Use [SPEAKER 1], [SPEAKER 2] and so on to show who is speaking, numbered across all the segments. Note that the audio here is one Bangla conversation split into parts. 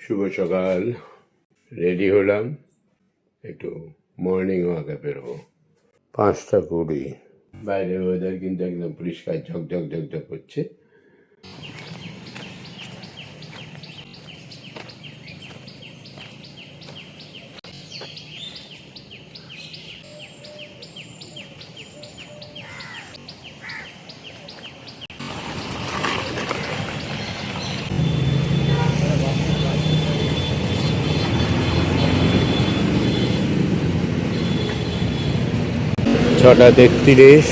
[SPEAKER 1] শুভ সকাল। রেডি হলাম, একটু মর্নিং ওয়াকে বেরোবো। 5:20। বাইরের ওয়েদার কিন্তু একদম পরিষ্কার, ঝকঝক ঝকঝক করছে। ছটা 33,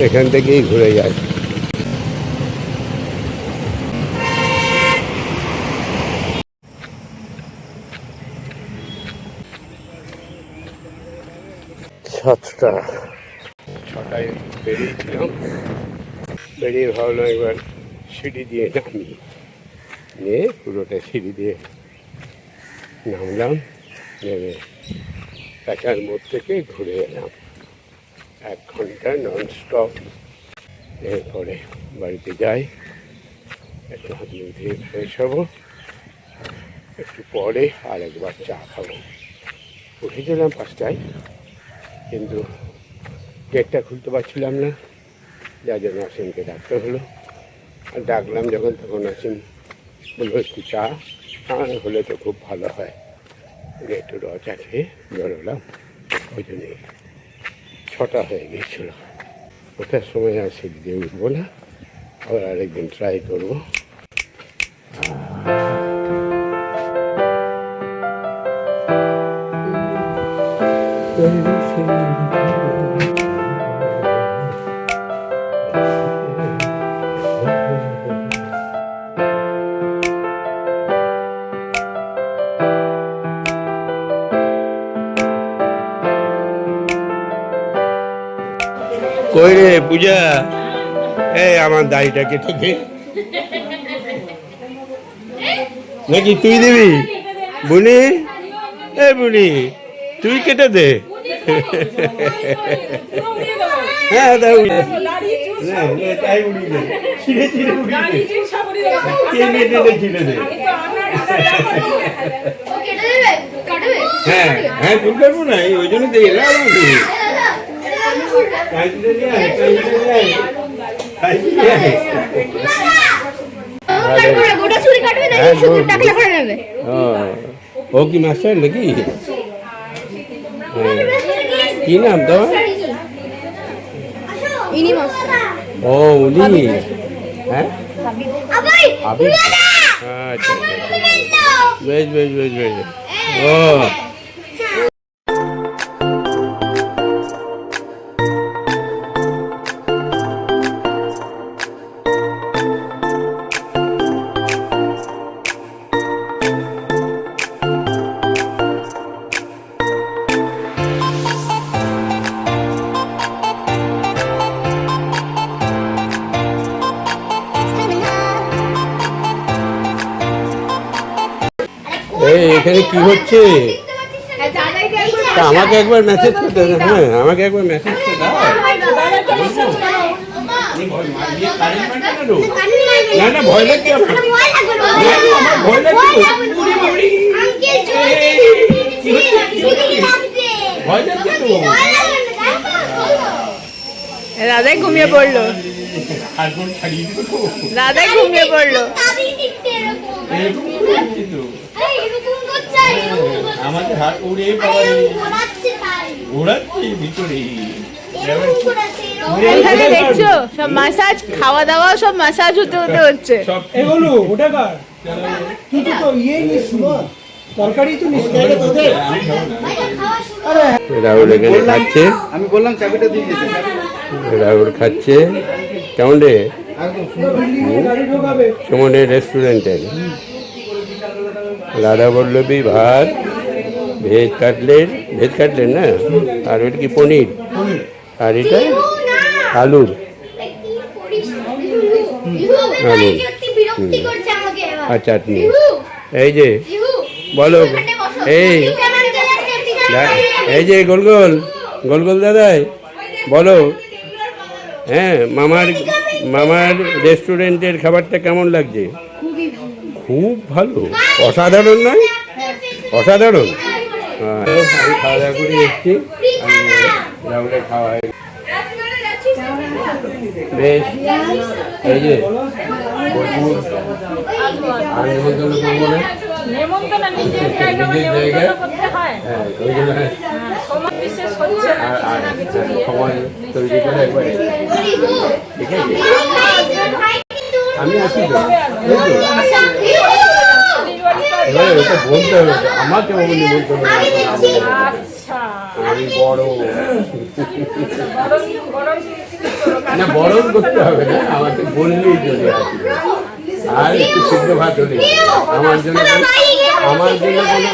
[SPEAKER 1] এখান থেকেই ঘুরে যায়। ছটায় বেরিয়েছিলাম, বেরিয়ে ভাবলাম একবার সিঁড়ি দিয়ে নামি, নিয়ে পুরোটা সিঁড়ি দিয়ে নামলাম, নেমে প্যাঁচার মোড় থেকে ঘুরে এলাম 1 ঘন্টা ননস্টপ। এরপরে বাড়িতে যাই, একটু হাত মুখ ধুয়ে ফ্রেশ হবো, একটু পরে আর একবার চা খাবো। উঠেছিলাম 5টায়, কিন্তু গেটটা খুলতে পারছিলাম না, যার জন্য অসীমকে ডাকতে হলো। আর ডাকলাম যখন, তখন অসীম বললো একটু চা হলে তো খুব ভালো হয়। একটু চা খেয়ে বেরোলাম। ওই জন্যই 6টা হয়ে গিয়েছিল। ওঠার সময় আর সিঁড়ি দিয়ে উঠবো না, আবার আরেকদিন ট্রাই করবো। কই রে পূজা, এই আমার দাড়িটা কেটে দে। নাকি তুই দিবি? বুনি, এ বুনি, তুই কেটে দে। হ্যাঁ তাই উড়িয়ে দে। হ্যাঁ হ্যাঁ, তুই করবো না, ওই জন্য তো এলাম। ও কি মাস্টার নাকি? কি নাম তোমার? ও উনি, হ্যাঁ আচ্ছা, বেশ বেশ বেশ বেশ। ও এখানে কি হচ্ছে? আমাকে একবার মেসেজ করতে, হ্যাঁ আমাকে একবার মেসেজ করে দাও। না না, ভয় লাগছে আমার, ভয় লাগছে, ভয় লাগছে তো।
[SPEAKER 2] রাধাই ঘুমিয়ে পড়লো, রাধাই ঘুমিয়ে পড়লো।
[SPEAKER 1] আমাকে হাত উড়ে ওড়াচ্ছে ভিতরে।
[SPEAKER 2] এখানে দেখছো সব মাসাজ, খাওয়া দাওয়া সব মাসাজ হতে হতে হচ্ছে।
[SPEAKER 3] এগুলো ওটা কার? তুই তো ইয়ে নিস না, তরকারি তো নিস না তোদের।
[SPEAKER 1] রাহুল এখানে খাচ্ছে,
[SPEAKER 3] আমি বললাম চাবিটা দিয়ে দিতে।
[SPEAKER 1] রাহুল খাচ্ছে। কেমন রে?
[SPEAKER 3] গাড়ি ঢোকাবে
[SPEAKER 1] সুমনের রেস্টুরেন্টে। রাধা বল্লভী ভাত, ভেজ কাটলেট না, আর ওটা কি পনির, আর এটা আলুর আর চাটনি। এই যে বলো, এই যে গোল গোল দাদাই বলো, হ্যাঁ মামার রেস্টুরেন্টের খাবারটা কেমন লাগছে? খুব ভালো, অসাধারণ নয়? অসাধারণ। আমি খাওয়া দাওয়া করে এসছি, রাহুলের খাওয়া হয় বেশ। এই যে বোলপুর আর নেমন্তন্ন করবো না, নিজের জায়গায়। হ্যাঁ, ওই জন্য সময় তৈরি করে একবারে। ঠিক আছে, আমি আসি তো। এবারে ওটা বলতে হবে, আমাকে বলি বলতে হবে, আমি বড় না, বরণ করতে হবে না, আমাকে বললেই চলে আসবে। আর একটু সিদ্ধ ভাত হলে আমার জন্য কোনো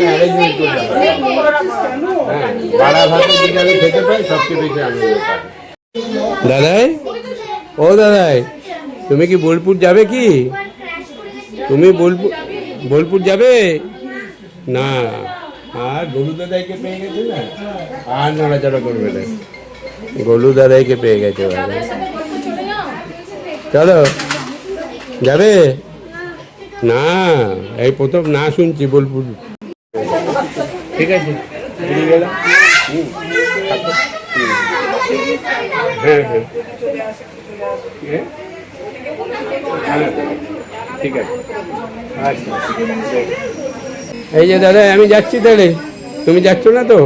[SPEAKER 1] অ্যারেঞ্জমেন্ট করতে হবে। হ্যাঁ, বাড়া ভাতের দিকে আমি খেতে পাই, সবচেয়ে বেশি আমি পাই। দাদাই, ও দাদাই, তুমি কি বোলপুর যাবে কি? তুমি বোলপুর যাবে না? আর গলু দাদাইকে পেয়ে গেছে না, আর নড়াচড়া করবে না। গলু দাদাইকে পেয়ে গেছে। চলো, যাবে না? এই প্রথম না শুনছি বোলপুর। ঠিক আছে, বেরিয়ে গেলাম। হ্যাঁ হ্যাঁ, ঠিক আছে, আচ্ছা। এই যে দাদা, আমি যাচ্ছি তাহলে, তুমি যাচ্ছ না তো?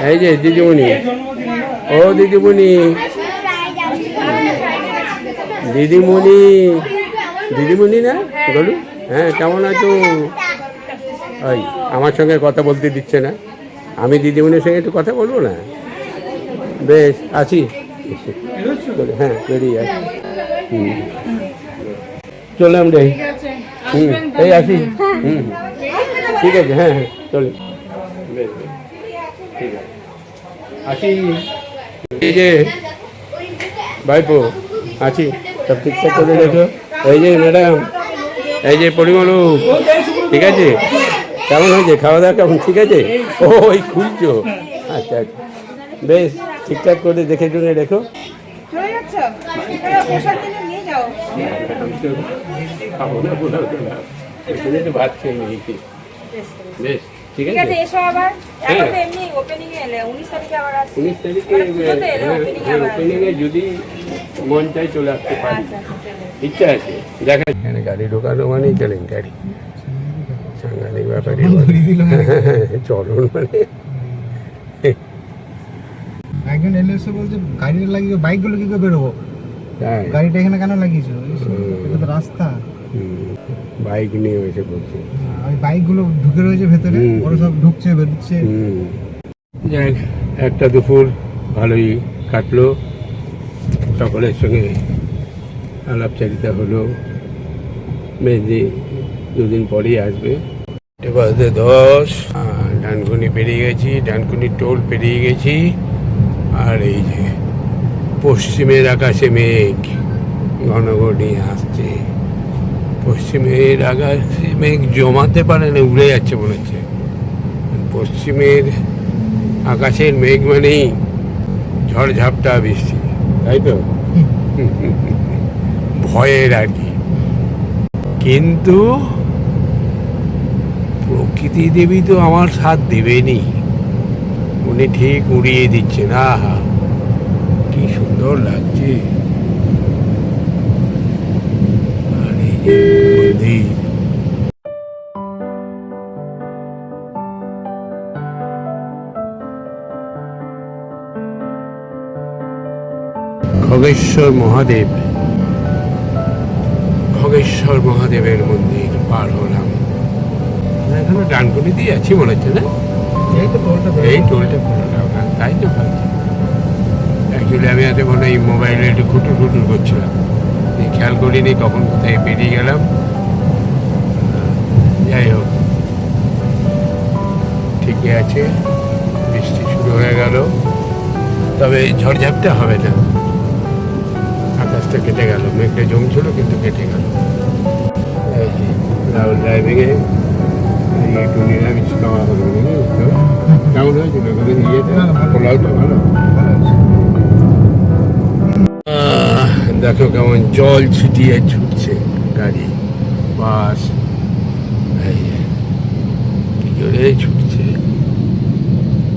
[SPEAKER 1] এই যে দিদিমণি, ও দিদিমণি, দিদিমণি, দিদিমণি না বলু? হ্যাঁ, কেমন আছো? ওই আমার সঙ্গে কথা বলতে দিচ্ছে না, আমি দিদিমণির সঙ্গে একটু কথা বলবো না? বেশ, আছি। হ্যাঁ, বেরিয়ে আছি। চললাম রে। এই আসি। ঠিক আছে, হ্যাঁ হ্যাঁ, চলে। বেশ বেশ, ঠিক আছে, আসি। এই যে ভাইপো, আছি, সব ঠিকঠাক করে রেখো। এই যে ম্যাডাম, এই যে পরিমল, ঠিক আছে? কেমন হয়েছে খাওয়া দাওয়া, কেমন? ঠিক আছে? ও, ওই খুলছো? আচ্ছা আচ্ছা, বেশ, ঠিকঠাক করে দেখে শুনে রেখো। খাবো না, এখানে তো ভাত খেয়ে নিয়েছি। বেশ, ঠিক আছে। হ্যাঁ, 19 তারিখে ওপেনিংয়ে যদি মন চাই চলে আসতে পারি, ইচ্ছা আছে। দেখা এখানে গাড়ি ঢোকানো মানেই কেলেঙ্কারি, সাংঘাতিক ব্যাপারই। চলন মানে
[SPEAKER 3] একজন এলে এসে বলছে গাড়িটা লাগিয়ে বাইকগুলো কি করে বেরোবো? গাড়িটা এখানে কেন লাগিয়েছো? এটা তো রাস্তা।
[SPEAKER 1] বাইক নিয়ে এসে বলছে,
[SPEAKER 3] ওই বাইকগুলো ঢুকে রয়েছে ভেতরে, ওরা সব ঢুকছে বেরোচ্ছে।
[SPEAKER 1] যাক, একটা দুপুর ভালোই কাটলো, সকলের সঙ্গে আলাপচারিতা হলো। মেহেদি দুদিন পরেই আসবে। 10 ডানকুনি পেরিয়ে গেছি, ডানকুনি টোল পেরিয়ে গেছি। আর এই যে পশ্চিমের আকাশে মেঘ ঘন ঘন নিয়ে আসছে। পশ্চিমের আকাশে মেঘ জমাতে পারে না, উড়ে যাচ্ছে মনে হচ্ছে। পশ্চিমের আকাশের মেঘ মানেই ঝড়ঝাপটা বৃষ্টি, তাই তো? ভয়ের আর কি। কিন্তু প্রকৃতি দেবী তো আমার সাথ দেবেনি, উনি ঠিক উড়িয়ে দিচ্ছেন। আহা, কি সুন্দর লাগছে। আর এই যে মন্দির, খগেশ্বর মহাদেব, খগেশ্বর মহাদেবের মন্দির পার হলাম। এখনো ডানকুনি দিয়ে আছি মনে হচ্ছে না? এই টোলটা পড়লাম না, তাই তো ভাবছি। অ্যাকচুয়ালি আমি এতক্ষণ এই মোবাইলে একটু খুটুর খুটুর করছিলাম, খেয়াল করিনি কখন কোথায় বেরিয়ে গেলাম। যাই হোক, ঠিকই আছে। বৃষ্টি শুরু হয়ে গেল, তবে ঝড়ঝাপটা হবে না। আকাশটা কেটে গেল, মেঘটা জমছিল কিন্তু কেটে গেল। রাহুল ড্রাইভিংয়ে একটু নিরামিষ খাওয়া হলো। কেমন হয়েছিল ইয়েতে? পোলাওটা ভালো। দেখো কেমন জল ছিটিয়ে ছুটছে গাড়ি, বাস, এই যে কি করে ছুটছে।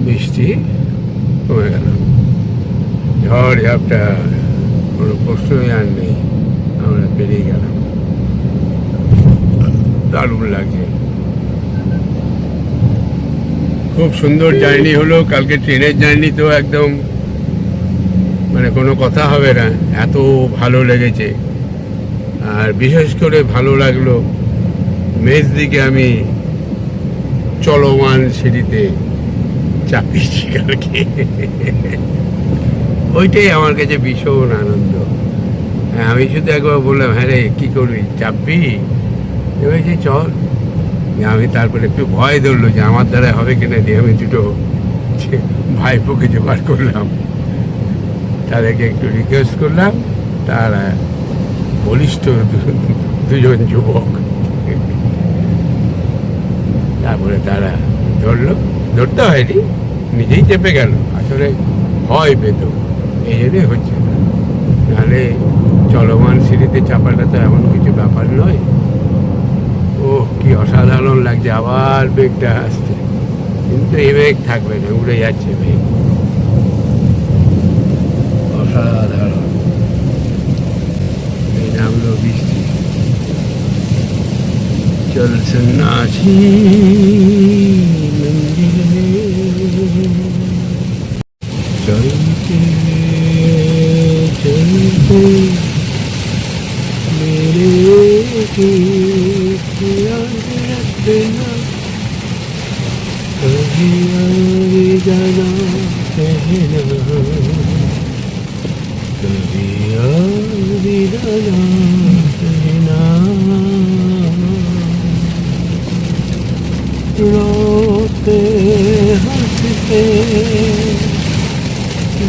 [SPEAKER 1] বৃষ্টি কমে গেল, ঝড় ঝাপটা কোনো প্রশ্নই আর নেই, আমরা পেরিয়ে গেলাম। দারুণ লাগছে, খুব সুন্দর জার্নি হলো। কালকে ট্রেনের জার্নি তো একদম মানে কোনো কথা হবে না, এত ভালো লেগেছে। আর বিশেষ করে ভালো লাগলো মেজদিকে আমি চলমান সিঁড়িতে চাপিয়েছি কালকে, ওইটাই আমার কাছে ভীষণ আনন্দ। হ্যাঁ, আমি শুধু একবার বললাম, হ্যাঁ রে কী করবি, চাপবি? এবার যে চল। আমি তারপরে একটু ভয় ধরলো যে আমার দ্বারা হবে কিনা, দিয়ে আমি দুটো ভাইপোকে জোগাড় করলাম, তাদেরকে একটু রিকোয়েস্ট করলাম। তারা বলিষ্ঠ দুজন যুবক, তারপরে তারা ধরতে হয়নি, নিজেই চেপে গেল। আসলে ভয় পেত, এই জন্যই হচ্ছে না, নাহলে চলমান সিঁড়িতে চাপাটা তো এমন কিছু ব্যাপার নয়। ও কি অসাধারণ লাগছে, আবার বেগটা আসছে, কিন্তু এই বেগ থাকবে না, উড়ে যাচ্ছে বেগ, অসাধারণ। এই নামলো বৃষ্টি, চল সন্ন্যাসী মন্দির মে চলতে চলতে मेरे याद रखना, कभी अलविदा कहना, कभी अलविदा कहना। रोते हंसते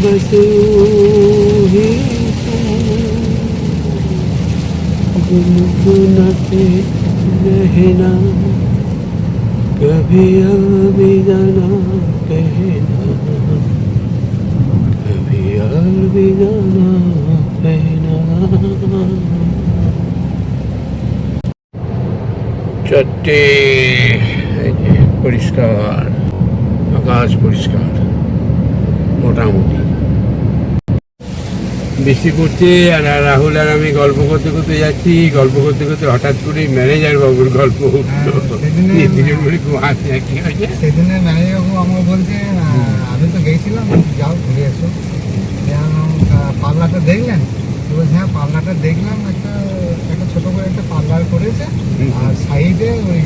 [SPEAKER 1] बस ही गुनगुनाते रहना, कभी अलविदा ना कहना, कभी अलविदा ना कहना। চট্টে পরিষ্কার, আকাশ পরিষ্কার মোটামুটি। বৃষ্টি পড়ছে, আর রাহুল আর আমি গল্প করতে করতে যাচ্ছি, গল্প করতে করতে হঠাৎ করে ম্যানেজার বাবুর গল্প উঠলো।
[SPEAKER 3] সেদিনে ম্যানেজার বাবু আমাকে বলছে, আমি তো গেছিলাম, যাও ঘুরে এসো, পার্লারটা দেখলেন? হ্যাঁ পার্লারটা দেখলাম, একটা ছোট করে একটা পার্লার করেছে, আর সাইডে ওই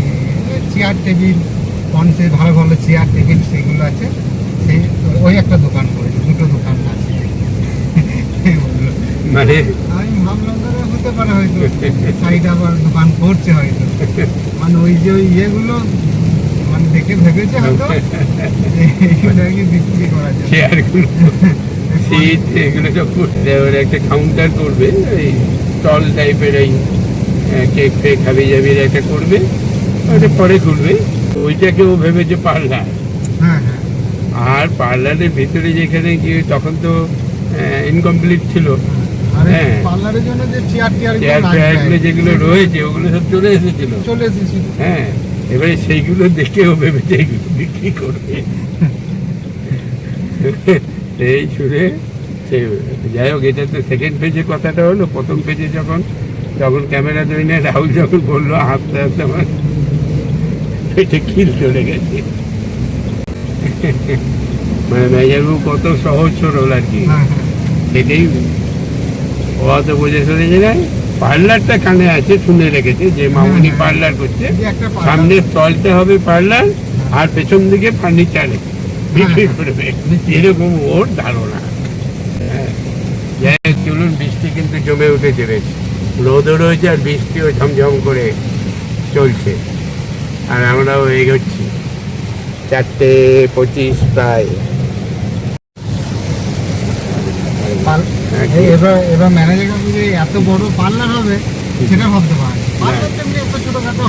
[SPEAKER 3] চেয়ার টেবিল, পঞ্চে ভালো ভালো চেয়ার টেবিল সেগুলো আছে, সেই ওই একটা দোকান করেছে, দুটো দোকান আছে।
[SPEAKER 1] মানে
[SPEAKER 3] আমি ভাবলাম ধরে হতে পারে হয়তো সাইড আবার দোকান করছে হয়তো, মানে ওই যে ওই ইয়েগুলো মানে দেখে ভেবেছে হয়তো এইগুলো কি বিক্রি করা যায়,
[SPEAKER 1] চেয়ারগুলো সিট এগুলো সব করতে, একটা কাউন্টার করবে, ওই স্টল টাইপের, এই কেক ফেক হাবি জাবির একটা করবে, ওটা পরে খুলবে। ওইটাকেও ভেবেছে পার্লার।
[SPEAKER 3] হ্যাঁ হ্যাঁ,
[SPEAKER 1] আর পার্লারের ভিতরে যেখানে কি তখন তো ইনকমপ্লিট ছিল,
[SPEAKER 3] হ্যাঁ পার্লারের জন্য যে চেয়ার
[SPEAKER 1] চেয়ারগুলো যেগুলো রয়েছে ওগুলো সব চলে এসেছিল। হ্যাঁ, এবারে সেইগুলো দেখেও ভেবেছে এগুলো বিক্রি করবে। এই শুনে যাই হোক, এটা তো সেকেন্ড পেজে কথাটা হলো। প্রথম পেজে যখন ক্যামেরা ধরে নিয়ে রাহুল যখন বললো, হাসতে হাসতে আমার পেটে খিল চলে গেছে। মানে মেজারবাবু কত সহজ সরল আর কি, সেটাই ও তো বোঝে শোনে যায়। পার্লারটা কানে আছে, শুনে রেখেছে যে মামনি পার্লার করছে, সামনে স্টলটা হবে পার্লার, আর পেছন দিকে ফার্নিচার বিক্রি করবে, এরকম ওর ধারণা। হ্যাঁ, যাই হোক চলুন, বৃষ্টি কিন্তু জমে উঠেছে বেশ, রোদও রয়েছে আর বৃষ্টিও ঝমঝম করে চলছে, আর আমরাও এগোচ্ছি। 4:25 প্রায়।
[SPEAKER 3] এবার ম্যানেজার যে এত বড় পার্লার হবে সেটা ভাবতে পারে।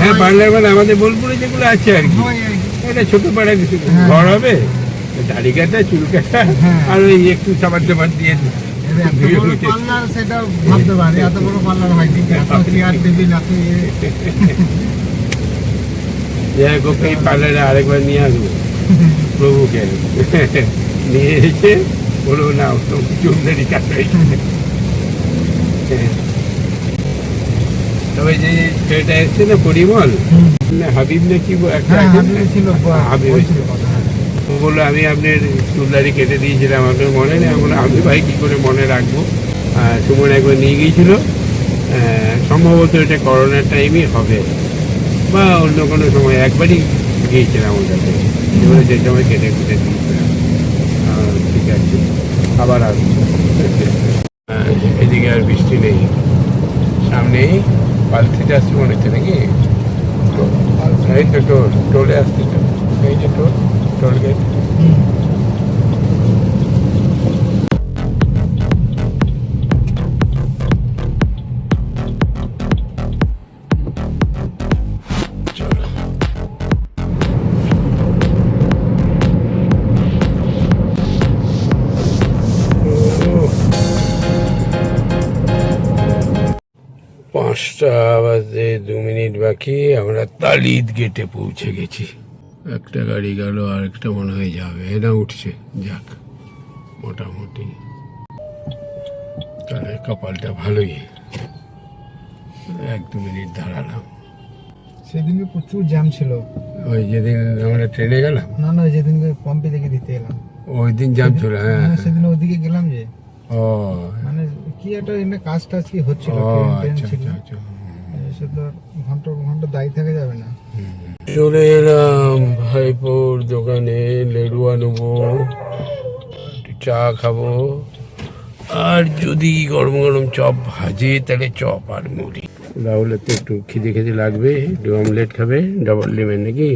[SPEAKER 1] হ্যাঁ, পার্লার মানে আমাদের বোলপুরে যেগুলো আছে আর কি, এটা ছোট পাড়া ঘর হবে, দাড়ি কাটা, চুল কাটা, আর ওই একটু সাবান টাবার দিয়ে
[SPEAKER 3] এত বড় পার্লার সেটা ভাবতে পারি, এত বড় পার্লার হয়নি, এত চেয়ার টেবিল এত
[SPEAKER 1] যাই হোক, এই পার্লারে আরেকবার নিয়ে আসবো প্রভুকে। নিয়ে এসে বলবো না চুমদারি কাটাই। তবে যে ছেলেটা এসছে না পরিমল, হাবিব না কি একটা
[SPEAKER 3] ছিল,
[SPEAKER 1] হাবিব ও বললো আমি আপনার চুলদারি কেটে দিয়েছিলাম, আপনার মনে নেই? আমি ভাই কী করে মনে রাখবো। সুমন একবার নিয়ে গিয়েছিল, সম্ভবত এটা করোনার টাইমই হবে বা অন্য কোনো সময়, একবারই গিয়েছিলাম ওর কাছে, এবারে যে সময় কেটে কুটে দিয়েছিলাম। ঠিক আছে, আবার আসবো। এদিকে আর বৃষ্টি নেই, সামনেই পালসিটা আসছে মনে হচ্ছে নাকি? এই তো টোলে আসছে, এই যে টোল গেট। পাঁচটা বাজে 2 মিনিট বাকি, আমরা তালিদ গেটে পৌঁছে গেছি। একটা গাড়ি গেল, আর একটা মনে হয় যাবে, এরা উঠছে। যাক, মোটামুটি তাহলে কপালটা ভালোই, 1-2 মিনিট দাঁড়ালাম।
[SPEAKER 3] সেদিনকে প্রচুর জ্যাম ছিল।
[SPEAKER 1] ওই যেদিন আমরা ট্রেনে গেলাম,
[SPEAKER 3] না ওই যেদিনকে পম্পে থেকে দিতে এলাম,
[SPEAKER 1] ওই দিন জ্যাম ছিল। হ্যাঁ,
[SPEAKER 3] সেদিন ওইদিকে গেলাম যে,
[SPEAKER 1] ও
[SPEAKER 3] মানে কি একটা এমনি কাজ টাজ কি হচ্ছিল,
[SPEAKER 1] ও
[SPEAKER 3] ট্রেন
[SPEAKER 1] আচ্ছা
[SPEAKER 3] ছিল,
[SPEAKER 1] আচ্ছা।
[SPEAKER 3] সে তো ঘন্টা দায়ী থাকা যাবে না।
[SPEAKER 1] চলে এলাম ভাইপোর দোকানে, লেড়ুয়া নেবো, একটু চা খাবো, আর যদি গরম গরম চপ ভাজে তাহলে চপ আর মুড়ি। রাহুলের তো একটু খিদে লাগবে, একটু অমলেট খাবে, ডাবল ডিমের নাকি,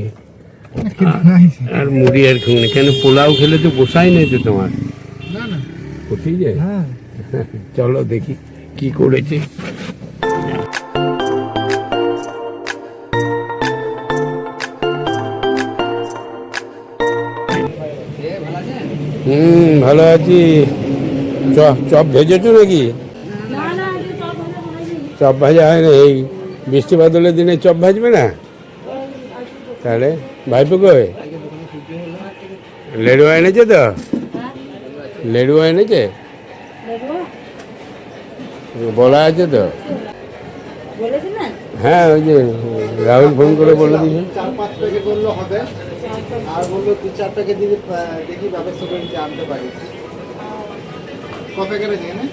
[SPEAKER 1] আর মুড়ি আর ঘুগনি। কেন পোলাও খেলে তো পোষাই নাই তো তোমার?
[SPEAKER 3] না
[SPEAKER 1] পোষেই যায়।
[SPEAKER 3] হ্যাঁ,
[SPEAKER 1] চলো দেখি কি করেছে। ভালো আছি। চপ ভেজেছো নাকি? চপ ভাজা হয় না, এই বৃষ্টি বাদলের দিনে চপ ভাজবে না? তাহলে ভাইপো কই? লেড়ুয়া এনেছে তো? লেড়ুয়া এনেছে, বলা আছে তো? হ্যাঁ, ওই যে রাহুল ফোন করে বলে দিয়েছে
[SPEAKER 3] 4-5 প্যাকেট বললো হবে, আর বললো 2-4 প্যাকেট দিলে দেখি ব্যবস্থা করে দিতে আনতে পারি। ক প্যাকেট আছে এখানে?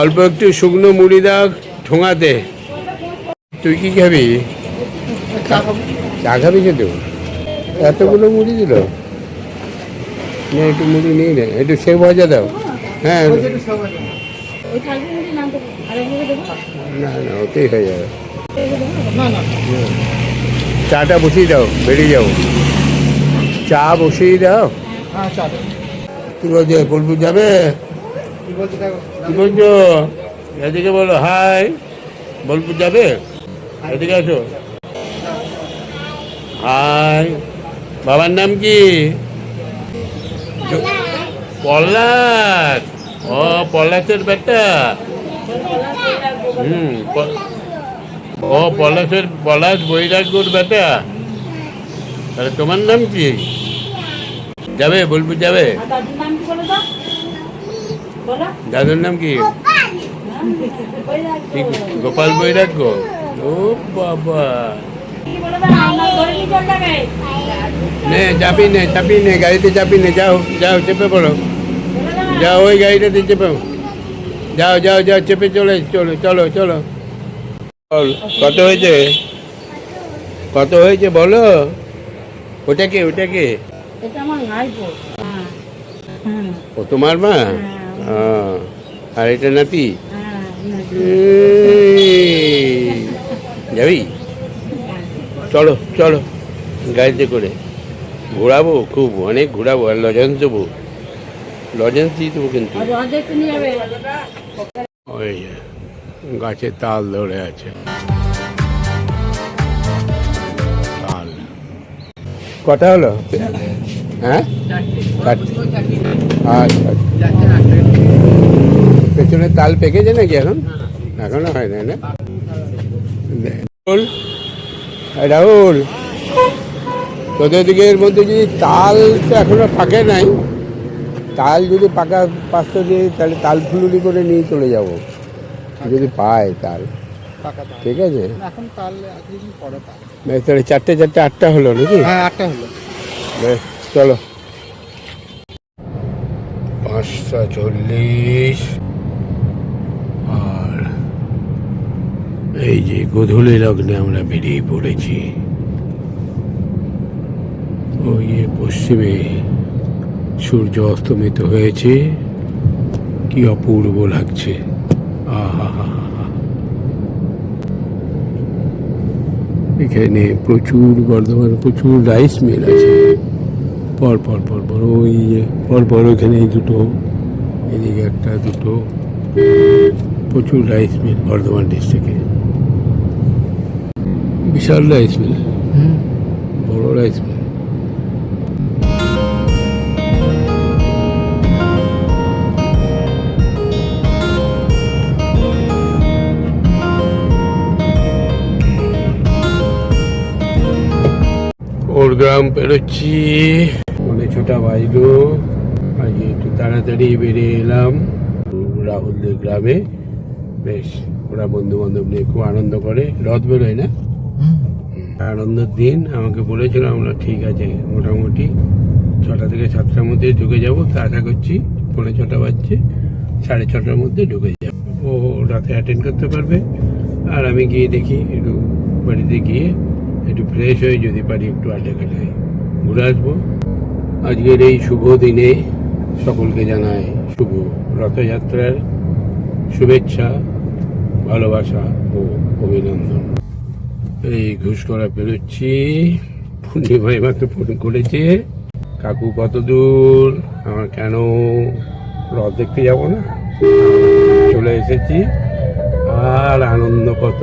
[SPEAKER 1] অল্প একটু শুকনো মুড়ি দাও ঠোঙাতে। তুই কি খাবি? চা খাবি খেতে? এতগুলো মুড়ি দিল না, একটু মুড়ি নিয়ে নে, একটু সেব ভাজা দাও। হ্যাঁ, না ওতেই হয়ে যাবে। চাটা বসিয়ে দাও, বেরিয়ে যাও। চা বসিয়ে দাও। কি বলছে, বোলপুর যাবে? কি বলছো? এদিকে বলো হাই। বোলপুর যাবে? এদিকে আসো। হাই। বাবার নাম কি? পলাশ। ও, পলাশের বেটা। ও পলাশ বৈরাগ্যর বেটা। তাহলে তোমার নাম কি? যাবে বোলপুর যাবে? দাদুর নাম কি? গোপাল বৈরাগ্য। ও বাবা, নে চাপি নে গাড়িতে চাপি নে, যাও চেপে পড়ো, যাও ওই গাড়িটাতে চেপে, যাও চেপে চলো। কত হয়েছে বলো? ওটা কে? ও তোমার মা? আর এটা নাতি? যাবি? চলো গাড়িতে করে ঘোরাবো, খুব অনেক ঘোরাবো, আর লজেন্স দেবো, লজেন্স দিয়ে দেবো কিন্তু। ওই গাছে তাল ধরে আছে, তাল কটা হলো? হ্যাঁ চারটে। আচ্ছা পেছনে তাল পেকেছে নাকি এখন? এখনো হয় না না? রাহুল, তোদের দিকের মধ্যে যদি তাল তো এখনো পাকে নাই, তাল যদি পাকা পাঁচটা দিয়ে তাহলে তাল ফুলুরি করে নিয়ে চলে যাব যদি পায় তাল। ঠিক আছে,
[SPEAKER 3] এখন তাল একদিন পরে পাই।
[SPEAKER 1] বেশ, তাহলে চারটে 8টা হলো নাকি?
[SPEAKER 3] হ্যাঁ 8টা হলো।
[SPEAKER 1] বেশ চলো। 5:40 আর এই যে গোধূলি লগ্নে আমরা বেরিয়ে পড়েছি। ওই পশ্চিমে সূর্য অস্তমিত হয়েছে, কি অপূর্ব লাগছে। আহা, এখানে বর্ধমানে প্রচুর রাইস মিল আছে। পরপর ওই যে পরপর ওখানে দুটো, এদিকে একটা দুটো, প্রচুর রাইস মিল বর্ধমান ডিস্ট্রিক্টে। বিশাল রাইস মিল, বড় রাইস মিল। ওর গ্রাম পেরোচ্ছি, 6টা বাজলো। আজকে একটু তাড়াতাড়ি বেরিয়ে এলাম রাহুলদের গ্রামে। বেশ, ওরা বন্ধু বান্ধব নিয়ে খুব আনন্দ করে, রথ বেরোয় না, আনন্দের দিন। আমাকে বলেছিল, আমরা ঠিক আছে মোটামুটি 6টা থেকে 7টার মধ্যে ঢুকে যাব। তা আশা করছি 6:45 বাজছে, 6:30টার মধ্যে ঢুকে যাব। ও রাতে অ্যাটেন্ড করতে পারবে, আর আমি গিয়ে দেখি একটু বাড়িতে গিয়ে একটু ফ্রেশ হয়ে যদি পারি একটু আড্ডা ঘুরে আসবো। আজকের এই শুভ দিনে সকলকে জানাই শুভ রথযাত্রার শুভেচ্ছা, ভালোবাসা ও অভিনন্দন। এই ঘুষকরা পেরোচ্ছি। পূর্ণিমাই মাত্র ফোন করেছে, কাকু কত দূর, আমার কেন রথ দেখতে যাব না? চলে এসেছি, আর আনন্দ কত।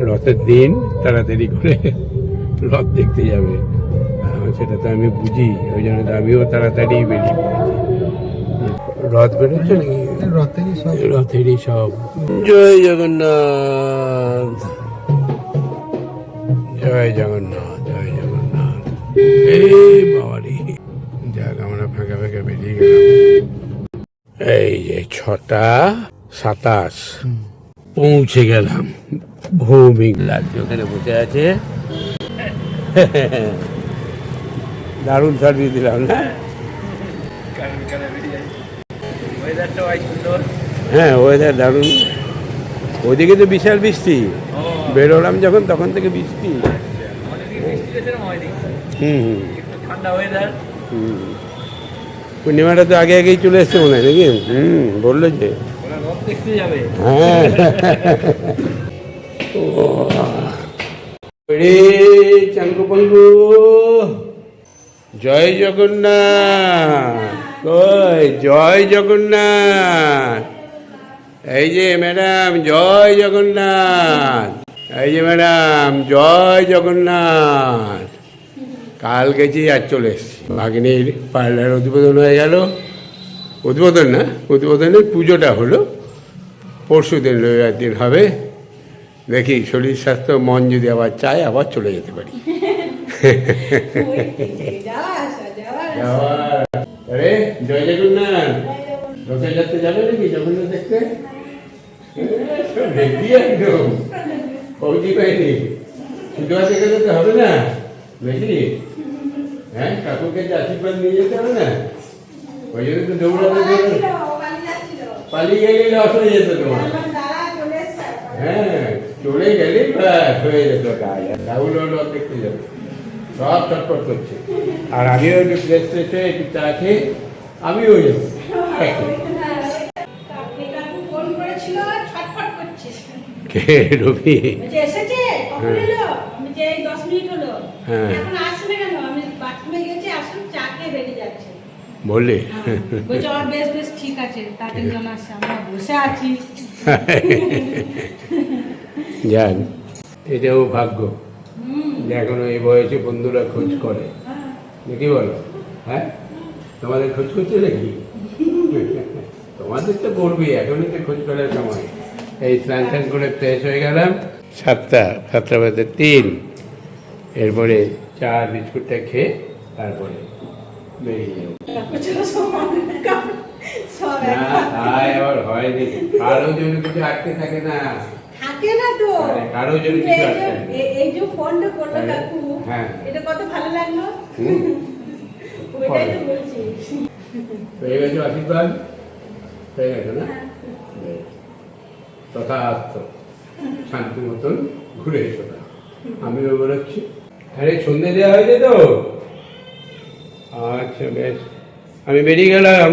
[SPEAKER 1] রথের দিন তাড়াতাড়ি করে রথ দেখতে যাবে, সেটা তো আমি বুঝি, ওই জন্য তো আমিও তাড়াতাড়ি বেরিয়ে পড়েছি। রথ বেরোচ্ছে নাকি? রথেরই সব। জয় জগন্নাথ, জয় জগন্নাথ, জয় জগন্নাথ। এই বাবারি, যাক আমরা ফাঁকা বেরিয়ে গেলাম। এই যে 6:27 পৌঁছে গেলাম ভৌমিক লাগছে। ওখানে বসে আছে, দারুণ সার্ভিস দিলাম না? হ্যাঁ, ওয়েদার দারুণ। ওইদিকে তো বিশাল বৃষ্টি, বেরোলাম যখন তখন থেকে বৃষ্টি। পূর্ণিমাটা তো আগেই চলে এসছে মনে হয় নাকি? বললো যে হ্যাঁ। চাঙ্গু পাঙ্গু, জয় জগন্নাথ, জয় জগন্নাথ। এই যে ম্যাডাম, জয় জগন্নাথ। এই যে ম্যাডাম, জয় জগন্নাথ। কাল গেছি, আর চলে এসছি। ভাগিনীর পার্লার উদ্বোধন হয়ে গেল। উদ্বোধন না, উদ্বোধনের পুজোটা হলো পরশু দিন, রবিবার দিন হবে। দেখি শরীর স্বাস্থ্য মন যদি আবার চায়, আবার চলে যেতে পারি। আরে জয় জগন্নাথ, রথযাত্রা যাবে নাকি জগন্নাথ দেখতে? দেখবি একদম কৌজি পাইনি, শুধু আছে গেলে তো হবে না, দেখি। হ্যাঁ, কাকুকে আশীর্বাদ নিয়ে যেতে হবে না, ওই জন্য তো দৌড়াতে পালিয়ে গেলে লস হয়ে যেত তোমার। হ্যাঁ, চলে গেলে হয়ে যেত কাজ। রাহুল রথ দেখতে যাবে, সব চটপট করছে। আর আমিও একটু ফ্রেশ ফ্রেশ হয়ে একটু চা খেয়ে আমিও যাবো। রবি বললি যাক, এটাও ভাগ্য যে এখনো এই বয়সে বন্ধুরা খোঁজ করে। দেখি বলো, হ্যাঁ তোমাদের খোঁজ করছে নাকি? তোমাদের তো করবি, এখনই তো খোঁজ করার সময়। এই স্নান টান করে ফ্রেশ হয়ে গেলাম, 7টা বাজে 3। এরপরে চা বিস্কুটটা খেয়ে তারপরে বেরিয়ে যাবো। না তাই আবার হয়নি, কারো জন্য কিছু আটকে থাকে না,
[SPEAKER 4] থাকে না তো।
[SPEAKER 1] কারো জন্য কিছু আটকে থাকে।
[SPEAKER 4] এই যে ফোনটা করলো কাকু,
[SPEAKER 1] হ্যাঁ
[SPEAKER 4] এটা কত ভালো লাগলো।
[SPEAKER 1] হুম।
[SPEAKER 4] ওইটাই তো বলছি।
[SPEAKER 1] পেয়ে গেছো আশীর্বাদ, পেয়ে গেছো না? তথার্থ শান্তি মতন ঘুরে এসো না, আমিও বেরোচ্ছি। আরে সন্ধে দেওয়া হয়েছে তো? আচ্ছা বেশ, আমি বেরিয়ে গেলাম।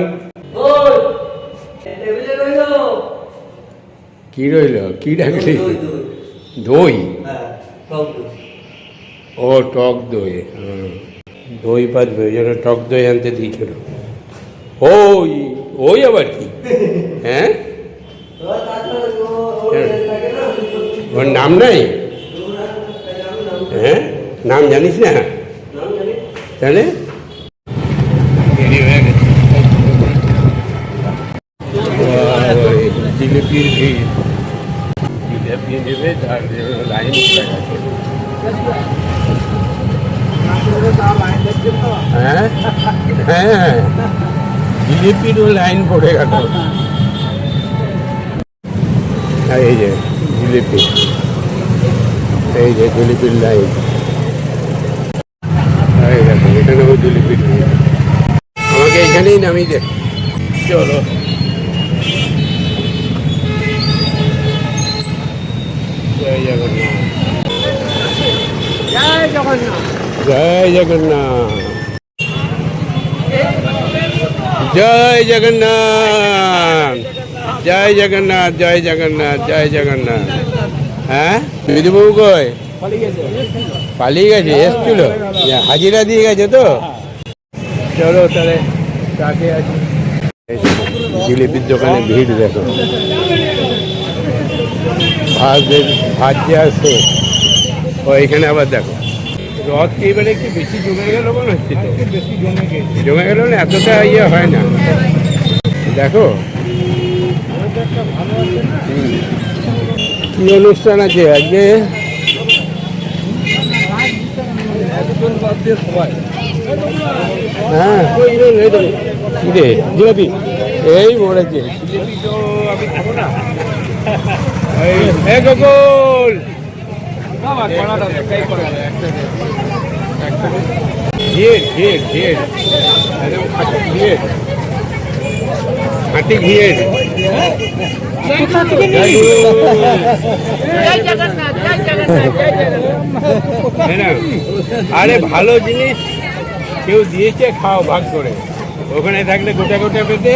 [SPEAKER 1] কি রইল, কি ডাকলি? দই? ও টক দই, দই পাতবে ওই জন্য টক দই আনতে দিয়েছিল। ওই ওই আবার কি? হ্যাঁ, ওর নাম নাই? হ্যাঁ, নাম জানিস না তাহলে? জিলিপির ভিড়, জিলিপি নেবে তার লাইন হ্যাঁ হ্যাঁ, জিলিপিরও লাইন পড়ে গেল। এই যে জিলিপি, এই যে জিলিপির লাইন, এই দেখো এখানেও জিলিপির লাইন। আমাকে এখানেই নামিয়ে দে, চলো। জয় জগন্নাথ,
[SPEAKER 3] জয় জগন্নাথ।
[SPEAKER 1] জয় জগন্নাথ, জয় জগন্নাথ, জয় জগন্নাথ, জয় জগন্নাথ, জয় জগন্নাথ। হ্যাঁ বিধুবাবু কই? পালিয়ে গেছে, এসছিল হাজিরা দিয়ে গেছে তো। চলো তাহলে কাকে আছে। জিলিপির দোকানে ভিড় দেখো, ভাত যে আসছে ওইখানে আবার দেখো। রথ কি এবারে একটু বেশি জমে গেল মনে হচ্ছে তো,
[SPEAKER 3] বেশি
[SPEAKER 1] জমে গেল না, এতটা ইয়ে হয় না। দেখো কি অনুষ্ঠান আছে আজকে? হ্যাঁ জিলাপি এই মরেছে, জিলিপি তো আমি খাবো না। এই গোকুল ঘিয়ের ঘিয়ের ঘিয়ের একদম খাঁটি ঘিয়ের, খাঁটি ঘিয়ের। আরে ভালো জিনিস কেউ দিয়েছে, খাও ভাগ করে। ওখানে থাকলে গোটা গোটা পেতে,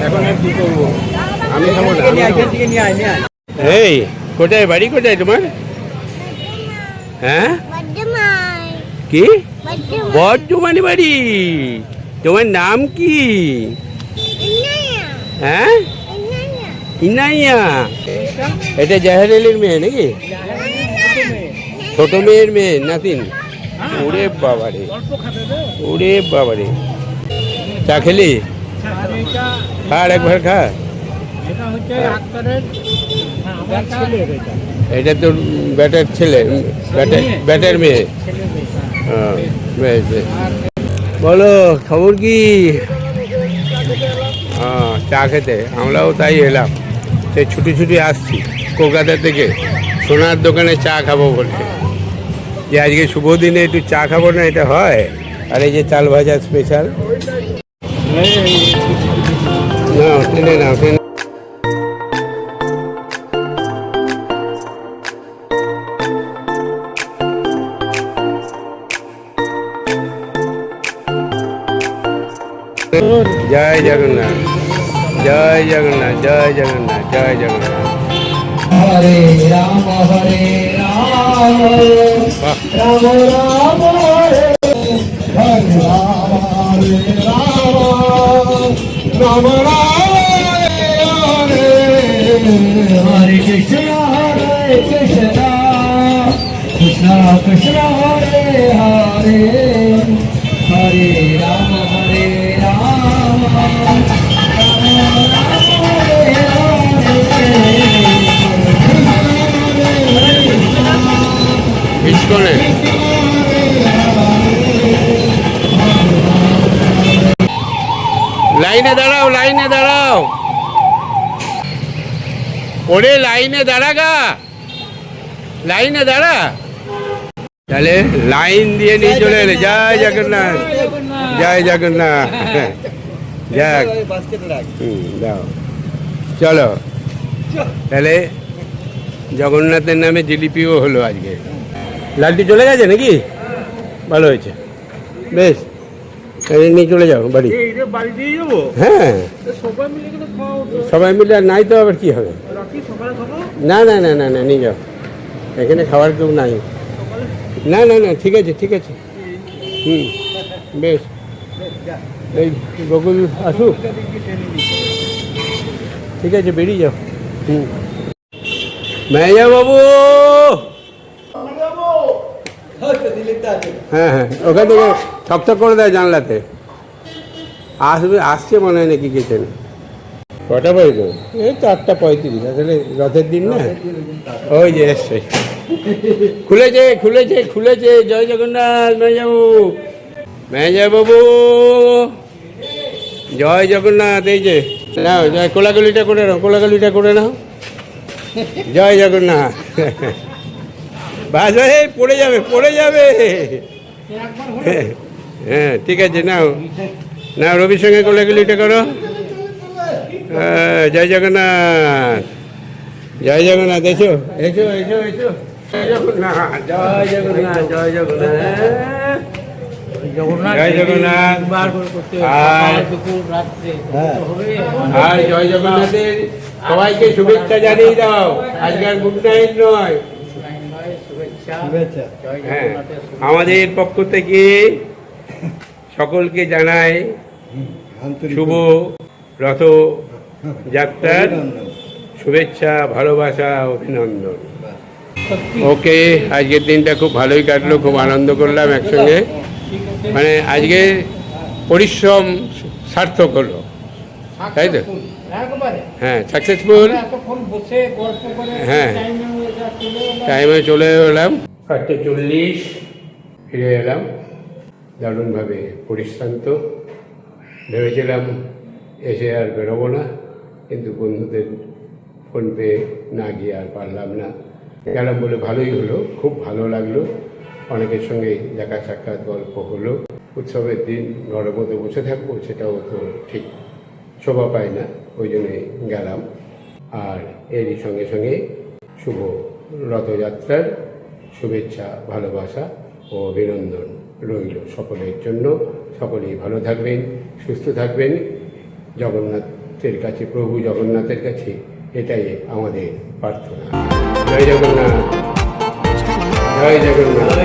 [SPEAKER 1] এখন আর কি করবো, আমি খাবো না। এই কোথায় বাড়ি, কোথায় তোমার? হ্যাঁ কি বর্ধমান বাড়ি? তোমার নাম কি? হ্যাঁ ইনাইয়া। এটা জাহের আলীর মেয়ে নাকি? ছোট মেয়ের মেয়ে, নাতিন? ওরে বাবারে, ওরে বাবারে। চা খেলি? খা একবার খা। এটা তোর ব্যাটার ছেলে, ব্যাটার মেয়ে। বলো খবর কি? হ্যাঁ চা খেতে, আমরাও তাই এলাম। সে ছুটি ছুটি আসছি কলকাতা থেকে, সোনার দোকানে চা খাবো বলছে, যে আজকে শুভ দিনে একটু চা খাবো না, এটা হয়? আর এই যে চাল ভাজা স্পেশাল, না টেনে নাও, টেনে। জয় জগন্নাথ, জয় জগন্নাথ, জয় জগন্নাথ, জয় জগন্নাথ।
[SPEAKER 5] হরে রাম রাম রাম হরে হরে রাম রাম হরে হরে কৃষ্ণ কৃষ্ণ কৃষ্ণ হরে হরে হরে রাম হরে রাম
[SPEAKER 1] ইস্কনে লাইনে দাঁড়াও, লাইনে দাঁড়াও, ওরে লাইনে দাঁড়া গা, লাইনে দাঁড়া। তাহলে লাইন দিয়ে নিয়ে চলে এলে। জয় জগন্নাথ, জয় জগন্নাথ। যাক, যাও, চলো। তাহলে জগন্নাথের নামে জিলিপিও হলো আজকে। লালটি চলে গেছে নাকি? ভালো হয়েছে, বেশ। নিয়ে চলে যাও বাড়ি। হ্যাঁ, সবাই মিলে। আর নাই তো আবার কি হবে? না না না না না, নিয়ে যাও, এখানে খাবার কেউ নাই। না না না, ঠিক আছে ঠিক আছে। বেশ, এই বকুল আসুক, ঠিক আছে, বেরিয়ে যাও। মেজা বাবু, হ্যাঁ হ্যাঁ, ওখান থেকে ঠকঠক করে দেয় জানলাতে। আসবে, আসছে মনে হয় নাকি কিচেনে। কটা বাজবে? এই তো 8:35। আসলে রথের দিন না, ওই যে এসছে। খুলেছে খুলেছে খুলেছে। জয় জগন্নাথ মেজাবু, মেজাবাবু, জয় জগন্নাথ। এই যে নাও, জয়, কোলাগুলিটা করে নাও, কোলাগুলিটা করে নাও। জয় জগন্নাথ। বাস, পড়ে যাবে, পড়ে যাবে। হ্যাঁ, ঠিক আছে, নাও নাও, রবির সঙ্গে কোলাগুলিটা করো। জয় জগন্নাথ, জয় জগন্নাথ। এসো এসো এসো এসো। জয় জগন্নাথ, জয় জগন্নাথ, জয় জগন্নাথ, জয় জগন্নাথ। আর জয় জগন্নাথের সবাইকে শুভেচ্ছা জানিয়ে দাও। আজকাল গুড নাইট নয়। হ্যাঁ, আমাদের পক্ষ থেকে সকলকে জানাই শুভ রথ যাত্রার শুভেচ্ছা, ভালোবাসা, অভিনন্দন। ওকে, আজকের দিনটা খুব ভালোই কাটলো, খুব আনন্দ করলাম একসঙ্গে। মানে আজকে পরিশ্রম সার্থক হলো, তাই তো? হ্যাঁ, সাকসেসফুল। হ্যাঁ, টাইমে চলে এলাম। 8:40 ফিরে এলাম, দারুণভাবে পরিশ্রান্ত। ভেবেছিলাম এসে আর বেরোবো না, কিন্তু বন্ধুদের ফোন পেয়ে না গিয়ে আর পারলাম না। গেলাম বলে ভালোই হলো, খুব ভালো লাগলো। অনেকের সঙ্গে দেখা সাক্ষাৎ, গল্প হলো। উৎসবের দিন ঘরের মধ্যে বসে থাকবো, সেটাও তো ঠিক শোভা পায় না, ওই জন্যে গেলাম। আর এরই সঙ্গে সঙ্গে শুভ রথযাত্রার শুভেচ্ছা, ভালোবাসা ও অভিনন্দন রইল সকলের জন্য। সকলেই ভালো থাকবেন, সুস্থ থাকবেন। জগন্নাথের কাছে, প্রভু জগন্নাথের কাছে এটাই আমাদের প্রার্থনা। জয় জগন্নাথ, জয় জগন্নাথ।